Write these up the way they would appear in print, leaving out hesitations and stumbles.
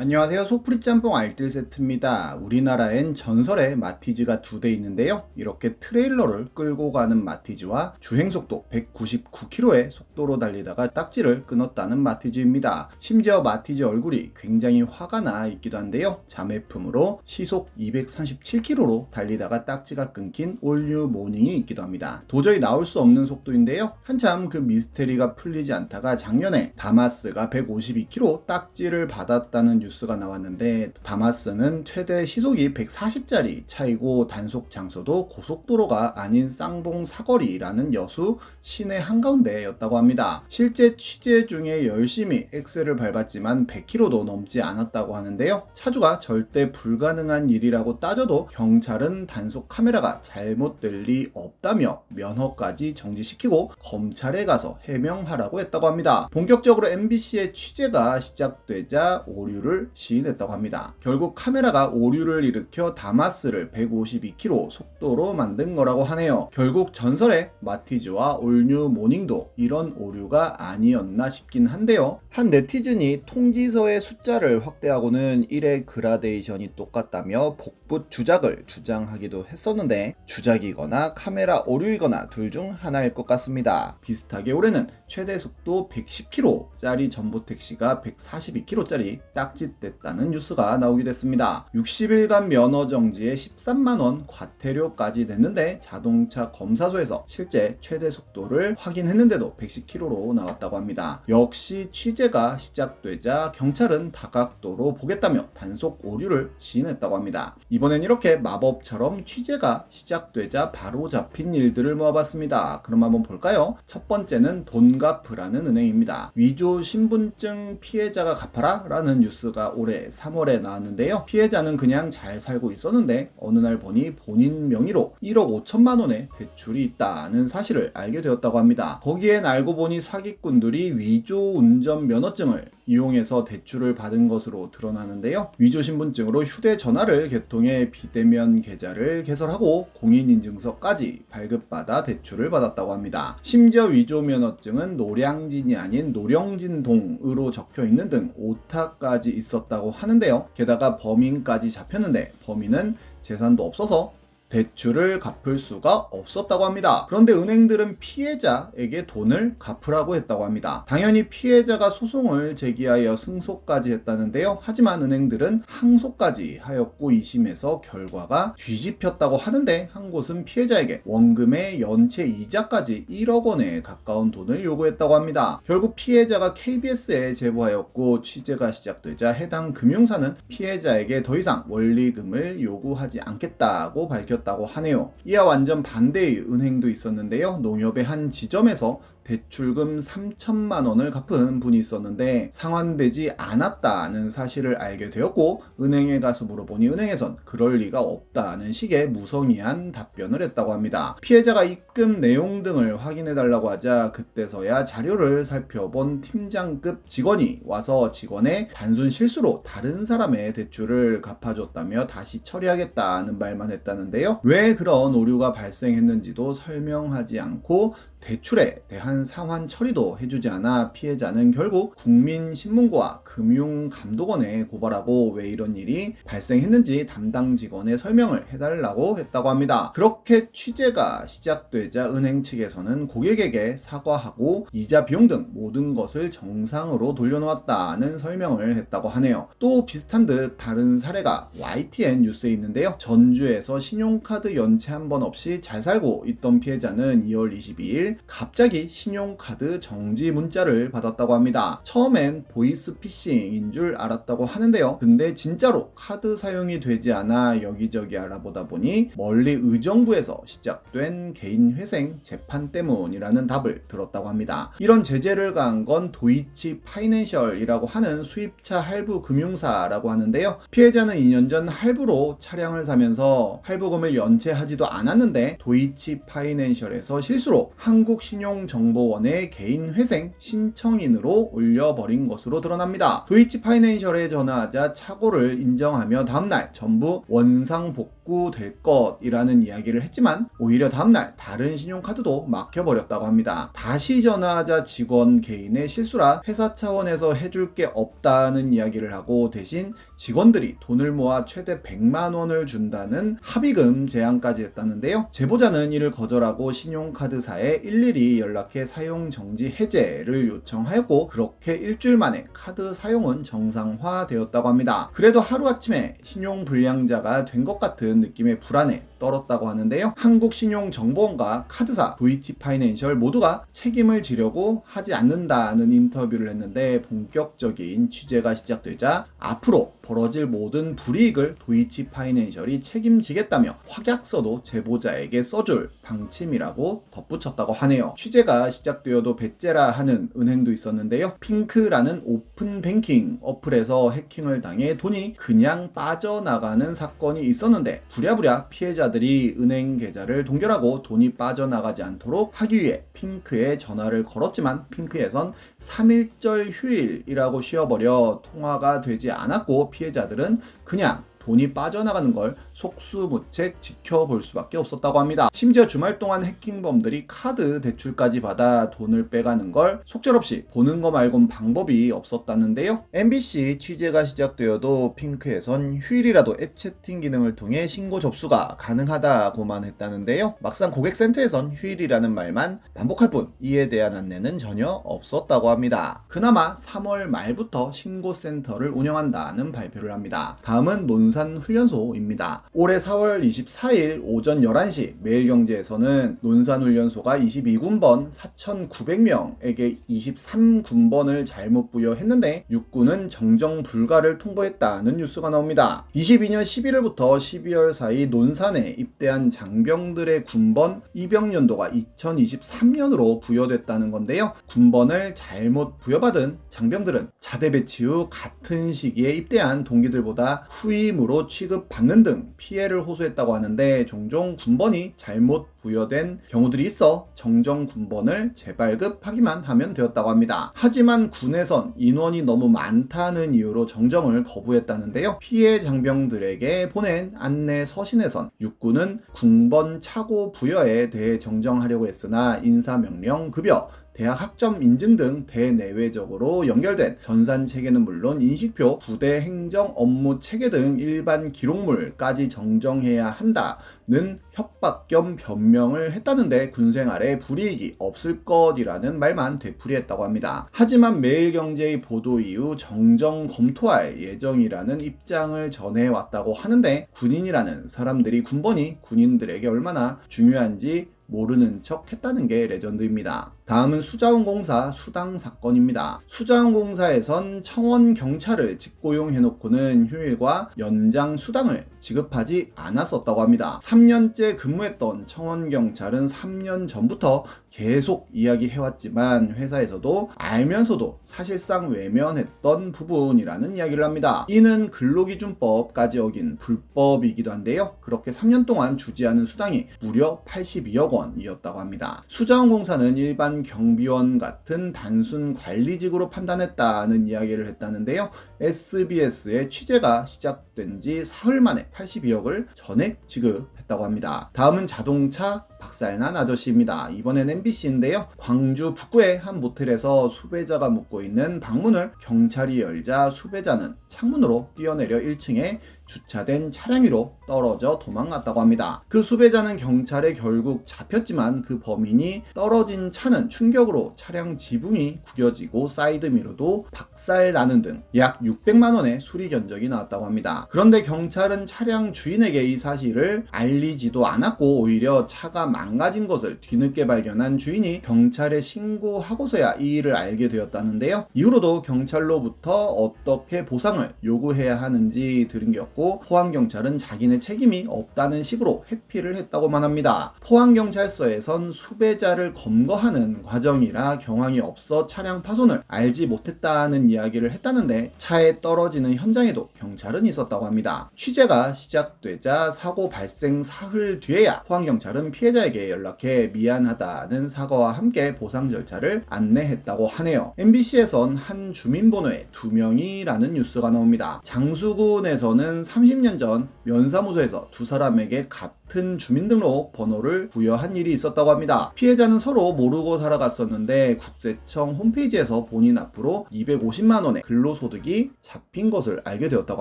안녕하세요. 소프리 짬뽕 알뜰 세트입니다. 우리나라엔 전설의 마티즈가 2대 있는데요. 이렇게 트레일러를 끌고 가는 마티즈와 주행속도 199km의 속도로 달리다가 딱지를 끊었다는 마티즈입니다. 심지어 마티즈 얼굴이 굉장히 화가 나 있기도 한데요. 자매품으로 시속 237km로 달리다가 딱지가 끊긴 올뉴 모닝이 있기도 합니다. 도저히 나올 수 없는 속도인데요. 한참 그 미스테리가 풀리지 않다가 작년에 다마스가 152km 딱지를 받았다는 뉴스가 나왔는데, 다마스는 최대 시속이 140짜리 차이고 단속 장소도 고속도로가 아닌 쌍봉 사거리라는 여수 시내 한가운데였다고 합니다. 실제 취재 중에 열심히 엑셀을 밟았지만 100km도 넘지 않았다고 하는데요. 차주가 절대 불가능한 일이라고 따져도 경찰은 단속 카메라가 잘못될 리 없다며 면허까지 정지시키고 검찰에 가서 해명하라고 했다고 합니다. 본격적으로 MBC의 취재가 시작되자 오류를 시인했다고 합니다. 결국 카메라가 오류를 일으켜 다마스를 152km 속도로 만든 거라고 하네요. 결국 전설의 마티즈와 올뉴 모닝도 이런 오류가 아니었나 싶긴 한데요. 한 네티즌이 통지서의 숫자를 확대하고는 1의 그라데이션이 똑같다며 복붙 주작을 주장하기도 했었는데, 주작이거나 카메라 오류이거나 둘 중 하나일 것 같습니다. 비슷하게 올해는 최대 속도 110km짜리 전보택시가 142km짜리 딱지됐다는 뉴스가 나오기도 했습니다. 60일간 면허 정지에 13만원 과태료까지 냈는데, 자동차 검사소에서 실제 최대 속도를 확인했는데도 110km로 나왔다고 합니다. 역시 취재가 시작되자 경찰은 다각도로 보겠다며 단속 오류를 시인했다고 합니다. 이번엔 이렇게 마법처럼 취재가 시작되자 바로 잡힌 일들을 모아봤습니다. 그럼 한번 볼까요? 첫 번째는 돈가프라는 은행입니다. 위조 신분증 피해자가 갚아라 라는 뉴스가 올해 3월에 나왔는데요. 피해자는 그냥 잘 살고 있었는데 어느 날 보니 본인 명의로 1억 5천만 원의 대출이 있다는 사실을 알게 되었다고 합니다. 거기엔 알고 보니 사기꾼들이 위조 운전 면허증을 이용해서 대출을 받은 것으로 드러나는데요. 위조 신분증으로 휴대전화를 개통해 비대면 계좌를 개설하고 공인인증서까지 발급받아 대출을 받았다고 합니다. 심지어 위조 면허증은 노량진이 아닌 노령진동으로 적혀있는 등 오타까지 있었다고 하는데요. 게다가 범인까지 잡혔는데 범인은 재산도 없어서 대출을 갚을 수가 없었다고 합니다. 그런데 은행들은 피해자에게 돈을 갚으라고 했다고 합니다. 당연히 피해자가 소송을 제기하여 승소까지 했다는데요. 하지만 은행들은 항소까지 하였고 2심에서 결과가 뒤집혔다고 하는데, 한 곳은 피해자에게 원금의 연체 이자까지 1억 원에 가까운 돈을 요구했다고 합니다. 결국 피해자가 KBS에 제보하였고 취재가 시작되자 해당 금융사는 피해자에게 더 이상 원리금을 요구하지 않겠다고 밝혔다고 하네요. 이와 완전 반대의 은행도 있었는데요. 농협의 한 지점에서 대출금 3천만 원을 갚은 분이 있었는데 상환되지 않았다는 사실을 알게 되었고, 은행에 가서 물어보니 은행에선 그럴 리가 없다는 식의 무성의한 답변을 했다고 합니다. 피해자가 입금 내용 등을 확인해 달라고 하자 그때서야 자료를 살펴본 팀장급 직원이 와서 직원의 단순 실수로 다른 사람의 대출을 갚아줬다며 다시 처리하겠다는 말만 했다는데요. 왜 그런 오류가 발생했는지도 설명하지 않고 대출에 대한 상환 처리도 해주지 않아 피해자는 결국 국민신문고와 금융감독원에 고발하고 왜 이런 일이 발생했는지 담당 직원의 설명을 해달라고 했다고 합니다. 그렇게 취재가 시작되자 은행 측에서는 고객에게 사과하고 이자 비용 등 모든 것을 정상으로 돌려놓았다는 설명을 했다고 하네요. 또 비슷한 듯 다른 사례가 YTN 뉴스에 있는데요. 전주에서 신용카드 연체 한 번 없이 잘 살고 있던 피해자는 2월 22일 갑자기 신용카드 정지 문자를 받았다고 합니다. 처음엔 보이스피싱인 줄 알았다고 하는데요. 근데 진짜로 카드 사용이 되지 않아 여기저기 알아보다 보니 멀리 의정부에서 시작된 개인회생 재판 때문이라는 답을 들었다고 합니다. 이런 제재를 가한 건 도이치 파이낸셜이라고 하는 수입차 할부 금융사라고 하는데요. 피해자는 2년 전 할부로 차량을 사면서 할부금을 연체하지도 않았는데 도이치 파이낸셜에서 실수로 한국신용정보원의 개인회생 신청인으로 올려버린 것으로 드러납니다. 도이치 파이낸셜에 전화하자 착오를 인정하며 다음날 전부 원상복구 복구될 것이라는 이야기를 했지만 오히려 다음날 다른 신용카드도 막혀버렸다고 합니다. 다시 전화하자 직원 개인의 실수라 회사 차원에서 해줄 게 없다는 이야기를 하고 대신 직원들이 돈을 모아 최대 100만 원을 준다는 합의금 제안까지 했다는데요. 제보자는 이를 거절하고 신용카드사에 일일이 연락해 사용 정지 해제를 요청하였고 그렇게 일주일 만에 카드 사용은 정상화되었다고 합니다. 그래도 하루아침에 신용불량자가 된 것 같은 느낌의 불안에 떨었다고 하는데요. 한국신용정보원과 카드사 도이치파이낸셜 모두가 책임을 지려고 하지 않는다는 인터뷰를 했는데 본격적인 취재가 시작되자 앞으로 벌어질 모든 불이익을 도이치파이낸셜이 책임지겠다며 확약서도 제보자에게 써줄 방침이라고 덧붙였다고 하네요. 취재가 시작되어도 배째라 하는 은행도 있었는데요. 핑크라는 오픈뱅킹 어플에서 해킹을 당해 돈이 그냥 빠져나가는 사건이 있었는데 부랴부랴 피해자들이 은행 계좌를 동결하고 돈이 빠져나가지 않도록 하기 위해 핑크에 전화를 걸었지만 핑크에선 3일절 휴일이라고 쉬어버려 통화가 되지 않았고 피해자들은 그냥 돈이 빠져나가는 걸 속수무책 지켜볼 수밖에 없었다고 합니다. 심지어 주말 동안 해킹범들이 카드 대출까지 받아 돈을 빼가는 걸 속절없이 보는 거 말곤 방법이 없었다는데요. MBC 취재가 시작되어도 핑크에선 휴일이라도 앱 채팅 기능을 통해 신고 접수가 가능하다고만 했다는데요. 막상 고객센터에선 휴일이라는 말만 반복할 뿐 이에 대한 안내는 전혀 없었다고 합니다. 그나마 3월 말부터 신고센터를 운영한다는 발표를 합니다. 다음은 논산훈련소입니다. 올해 4월 24일 오전 11시 매일경제에서는 논산훈련소가 22군번 4,900명에게 23군번을 잘못 부여했는데 육군은 정정 불가를 통보했다는 뉴스가 나옵니다. 22년 11월부터 12월 사이 논산에 입대한 장병들의 군번 입영연도가 2023년으로 부여됐다는 건데요. 군번을 잘못 부여받은 장병들은 자대 배치 후 같은 시기에 입대한 동기들보다 후임으로 취급받는 등 피해를 호소했다고 하는데 종종 군번이 잘못 부여된 경우들이 있어 정정 군번을 재발급하기만 하면 되었다고 합니다. 하지만 군에선 인원이 너무 많다는 이유로 정정을 거부했다는데요. 피해 장병들에게 보낸 안내 서신에선 육군은 군번 차고 부여에 대해 정정하려고 했으나 인사명령, 급여, 대학 학점 인증 등 대내외적으로 연결된 전산 체계는 물론 인식표, 부대 행정 업무 체계 등 일반 기록물까지 정정해야 한다는 협박 겸 변명을 했다는데 군생활에 불이익이 없을 것이라는 말만 되풀이했다고 합니다. 하지만 매일경제의 보도 이후 정정 검토할 예정이라는 입장을 전해왔다고 하는데 군인이라는 사람들이 군번이 군인들에게 얼마나 중요한지 모르는 척 했다는 게 레전드입니다. 다음은 수자원공사 수당 사건입니다. 수자원공사에선 청원경찰을 직고용해놓고는 휴일과 연장 수당을 지급하지 않았었다고 합니다. 3년째 근무했던 청원경찰은 3년 전부터 계속 이야기해왔지만 회사에서도 알면서도 사실상 외면했던 부분이라는 이야기를 합니다. 이는 근로기준법까지 어긴 불법이기도 한데요. 그렇게 3년 동안 주지 않은 수당이 무려 82억 원이었다고 합니다. 수자원공사는 일반 경비원 같은 단순 관리직으로 판단했다는 이야기를 했다는데요. SBS의 취재가 시작된 지 사흘 만에 82억을 전액 지급했다고 합니다. 다음은 자동차 박살난 아저씨입니다. 이번엔 MBC인데요. 광주 북구의 한 모텔에서 수배자가 묵고 있는 방문을 경찰이 열자 수배자는 창문으로 뛰어내려 1층에 주차된 차량 위로 떨어져 도망갔다고 합니다. 그 수배자는 경찰에 결국 잡혔지만 그 범인이 떨어진 차는 충격으로 차량 지붕이 구겨지고 사이드미러도 박살나는 등 약 600만 원의 수리 견적이 나왔다고 합니다. 그런데 경찰은 차량 주인에게 이 사실을 알리지도 않았고 오히려 차가 망가진 것을 뒤늦게 발견한 주인이 경찰에 신고하고서야 이 일을 알게 되었다는데요. 이후로도 경찰로부터 어떻게 보상을 요구해야 하는지 들은 게 없고 포항경찰은 자기네 책임이 없다는 식으로 회피를 했다고만 합니다. 포항경찰서에선 수배자를 검거하는 과정이라 경황이 없어 차량 파손을 알지 못했다는 이야기를 했다는데 차에 떨어지는 현장에도 경찰은 있었다고 합니다. 취재가 시작되자 사고 발생 등 사흘 뒤에야 포항경찰은 피해자에게 연락해 미안하다는 사과와 함께 보상 절차를 안내했다고 하네요. MBC에선 한 주민번호에 2명이라는 뉴스가 나옵니다. 장수군에서는 30년 전 면사무소에서 두 사람에게 같은 주민등록 번호를 부여한 일이 있었다고 합니다. 피해자는 서로 모르고 살아갔었는데 국세청 홈페이지에서 본인 앞으로 250만 원의 근로소득이 잡힌 것을 알게 되었다고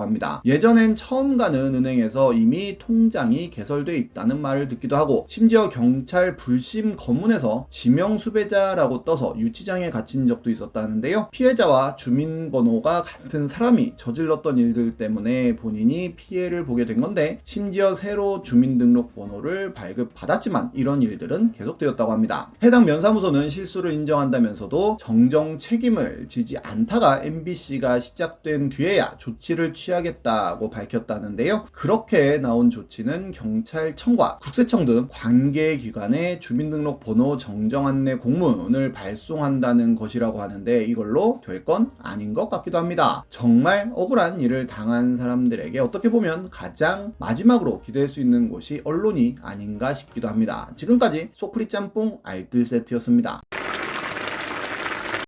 합니다. 예전엔 처음 가는 은행에서 이미 통장이 개설돼 있다는 말을 듣기도 하고, 심지어 경찰 불심 검문에서 지명수배자라고 떠서 유치장에 갇힌 적도 있었다는데요. 피해자와 주민번호가 같은 사람이 저질렀던 일들 때문에 본인이 피해를 보게 된 건데, 심지어 새로 주민등록번호를 발급받았지만 이런 일들은 계속되었다고 합니다. 해당 면사무소는 실수를 인정한다면서도 정정 책임을 지지 않다가 MBC가 시작된 뒤에야 조치를 취하겠다고 밝혔다는데요. 그렇게 나온 조치는 경찰청과 국세청 등 관계기관에 주민등록번호 정정 안내 공문을 발송한다는 것이라고 하는데, 이걸로 될 건 아닌 것 같기도 합니다. 정말 억울한 일을 당한 사람들에게 어떻게 보면 가장 마지막으로 기댈 수 있는 곳이 언론이 아닌가 싶기도 합니다. 지금까지 소프리 짬뽕 알뜰 세트였습니다.